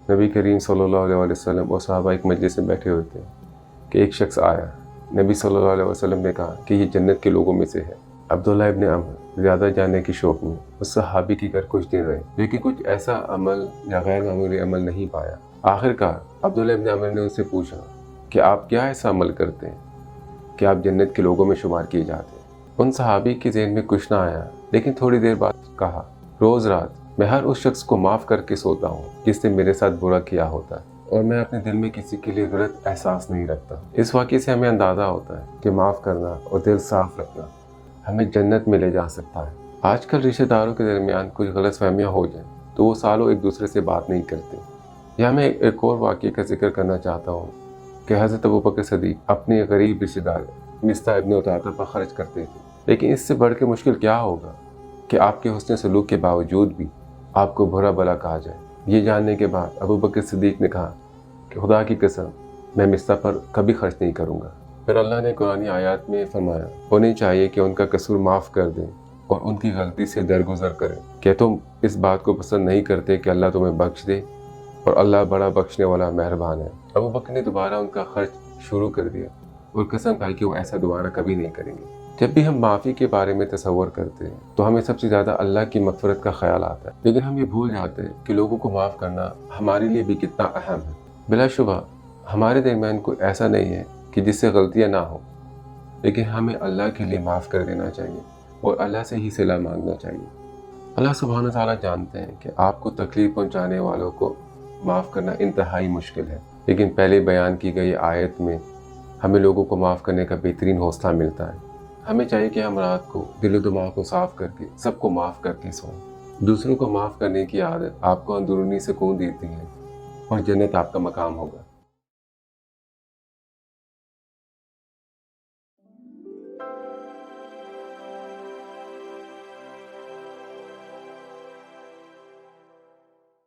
नबी करीम सल्लल्लाहु अलैहि वसल्लम और सहाबा एक मजलिस में बैठे हुए थे कि एक शख्स आया। नबी सल्लल्लाहु अलैहि वसल्लम ने कहा कि ये जन्नत के लोगों में से है। अब्दुल्लाह इब्न अमर ज़्यादा जानने की शौक में उस सहाबी के घर कुछ दिन रहे, लेकिन कुछ ऐसा अमल या गैर मामूली अमल नहीं पाया। आखिरकार अब्दुल्ला इब्न अमर ने उनसे पूछा कि आप क्या ऐसा अमल करते हैं कि आप जन्नत के लोगों में शुमार किए जाते हैं। उन सहाबी के ज़हन में कुछ ना आया, लेकिन थोड़ी देर बाद कहा, रोज़ रात मैं हर उस शख्स को माफ़ करके सोता हूँ जिसने मेरे साथ बुरा किया होता है, और मैं अपने दिल में किसी के लिए गलत एहसास नहीं रखता। इस वाक़े से हमें अंदाज़ा होता है कि माफ़ करना और दिल साफ़ रखना हमें जन्नत में ले जा सकता है। आजकल रिश्तेदारों के दरमियान कुछ गलतफहमियाँ हो जाएं तो वो सालों एक दूसरे से बात नहीं करते। यहाँ मैं एक और वाक़े का जिक्र करना चाहता हूँ कि हज़रत अबू बकर सिद्दीक़ अपने गरीब रिश्तेदार मिस्ता इब्न उताता पर खर्च करते थे, लेकिन इससे बढ़ के मुश्किल क्या होगा कि आपके हुस्न सलूक के बावजूद भी आपको बुरा भला कहा जाए। ये जानने के बाद अबू बकर सिद्दीक़ ने कहा कि खुदा की कसम मैं मिस्ता पर कभी खर्च नहीं करूँगा। फिर अल्लाह ने कुरानी आयत में फरमाया, उन्हें चाहिए कि उनका कसूर माफ़ कर दें और उनकी गलती से दरगुजर करें। क्या तुम इस बात को पसंद नहीं करते कि अल्लाह तुम्हें बख्श दे, और अल्लाह बड़ा बख्शने वाला मेहरबान है। अबू बकर ने दोबारा उनका खर्च शुरू कर दिया और कसम खाई कि वो ऐसा दोबारा कभी नहीं करेंगे। जब भी हम माफ़ी के बारे में तसव्वुर करते हैं तो हमें सबसे ज़्यादा अल्लाह की मग़फ़िरत का ख्याल आता है, लेकिन हम ये भूल जाते हैं कि लोगों को माफ़ करना हमारे लिए भी कितना अहम है। बिलाशुबा हमारे दरमियान कोई ऐसा नहीं है कि जिससे गलतियाँ ना हो, लेकिन हमें अल्लाह के लिए माफ़ कर देना चाहिए और अल्लाह से ही सिला मांगना चाहिए। अल्लाह सुब्हानहू व तआला जानते हैं कि आपको तकलीफ़ पहुँचाने वालों को माफ़ करना इंतहाई मुश्किल है, लेकिन पहले बयान की गई आयत में हमें लोगों को माफ़ करने का बेहतरीन हौसला मिलता है। हमें चाहिए कि हम रात को दिल दिमाग को साफ़ करके सबको माफ़ करके सोएं। दूसरों को माफ़ करने की आदत आपको अंदरूनी सुकून देती है और जन्नत आपका मकाम होगा।